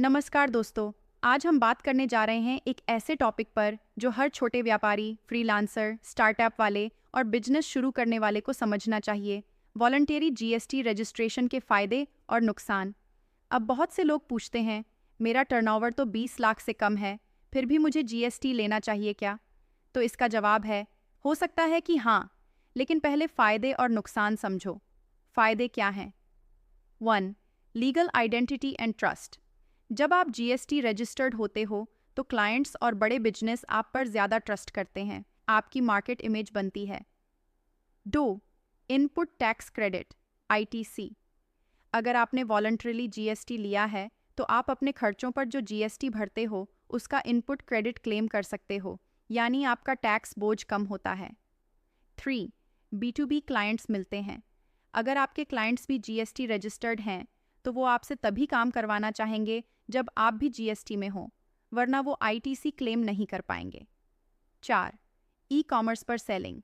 नमस्कार दोस्तों। आज हम बात करने जा रहे हैं एक ऐसे टॉपिक पर जो हर छोटे व्यापारी, फ्रीलांसर, स्टार्टअप वाले और बिजनेस शुरू करने वाले को समझना चाहिए। वॉलंटरी जीएसटी रजिस्ट्रेशन के फायदे और नुकसान। अब बहुत से लोग पूछते हैं, मेरा टर्नओवर तो 20 लाख से कम है, फिर भी मुझे जीएसटी लेना चाहिए क्या? तो इसका जवाब है, हो सकता है कि हाँ, लेकिन पहले फायदे और नुकसान समझो। फायदे क्या हैं? 1. Legal identity and trust. जब आप जीएसटी रजिस्टर्ड होते हो तो क्लाइंट्स और बड़े बिजनेस आप पर ज़्यादा ट्रस्ट करते हैं, आपकी मार्केट इमेज बनती है। 2. Input tax credit ITC. अगर आपने वॉलंटरीली जीएसटी लिया है तो आप अपने खर्चों पर जो जीएसटी भरते हो उसका इनपुट क्रेडिट क्लेम कर सकते हो, यानी आपका टैक्स बोझ कम होता है। 3. बी क्लाइंट्स मिलते हैं। अगर आपके क्लाइंट्स भी जीएसटी रजिस्टर्ड हैं तो वो आपसे तभी काम करवाना चाहेंगे जब आप भी जीएसटी में हो, वरना वो आईटीसी क्लेम नहीं कर पाएंगे। 4. ई कॉमर्स पर सेलिंग।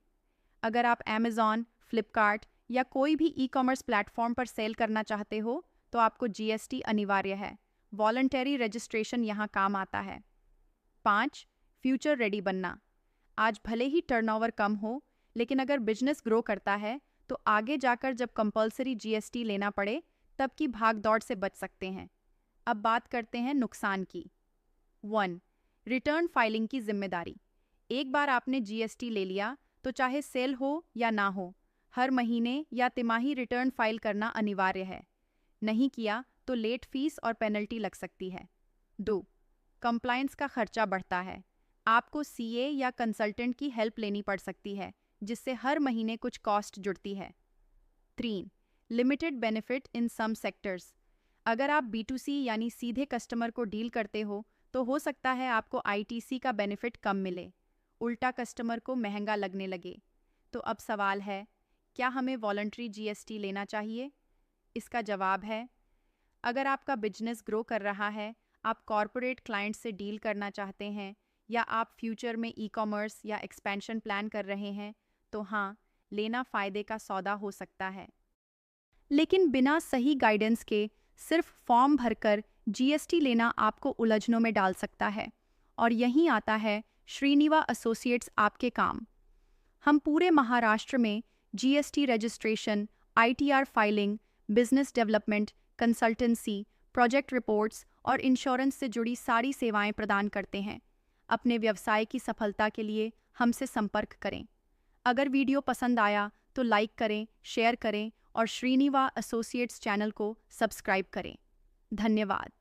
अगर आप अमेज़ॉन, फ्लिपकार्ट या कोई भी ई कॉमर्स प्लेटफॉर्म पर सेल करना चाहते हो तो आपको जीएसटी अनिवार्य है। वॉलंटरी रजिस्ट्रेशन यहाँ काम आता है। 5. फ्यूचर रेडी बनना। आज भले ही टर्नओवर कम हो, लेकिन अगर बिजनेस ग्रो करता है तो आगे जाकर जब कंपलसरी जीएसटी लेना पड़े तब की भाग दौड़ से बच सकते हैं। अब बात करते हैं नुकसान की। 1. रिटर्न फाइलिंग की जिम्मेदारी। एक बार आपने जीएसटी ले लिया तो चाहे सेल हो या ना हो, हर महीने या तिमाही रिटर्न फाइल करना अनिवार्य है। नहीं किया तो लेट फीस और पेनल्टी लग सकती है। 2. कंप्लायंस का खर्चा बढ़ता है। आपको सीए या कंसल्टेंट की हेल्प लेनी पड़ सकती है, जिससे हर महीने कुछ कॉस्ट जुड़ती है। 3. Limited benefit in some sectors. अगर आप B2C यानी सीधे कस्टमर को डील करते हो तो हो सकता है आपको आईटीसी का बेनिफिट कम मिले, उल्टा कस्टमर को महंगा लगने लगे। तो अब सवाल है, क्या हमें वॉलंटरी जीएसटी लेना चाहिए? इसका जवाब है, अगर आपका बिजनेस ग्रो कर रहा है, आप कॉरपोरेट क्लाइंट से डील करना चाहते हैं या आप फ्यूचर में ई कॉमर्स या एक्सपेंशन प्लान कर रहे हैं, तो हाँ, लेना फ़ायदे का सौदा हो सकता है। लेकिन बिना सही गाइडेंस के सिर्फ फॉर्म भरकर जीएसटी लेना आपको उलझनों में डाल सकता है। और यहीं आता है श्रीनिवा एसोसिएट्स आपके काम। हम पूरे महाराष्ट्र में GST registration, ITR filing, business development, consultancy, project reports और इंश्योरेंस से जुड़ी सारी सेवाएं प्रदान करते हैं। अपने व्यवसाय की सफलता के लिए हमसे संपर्क करें। अगर वीडियो पसंद आया तो लाइक करें, शेयर करें और श्रीनिवा एसोसिएट्स चैनल को सब्सक्राइब करें। धन्यवाद।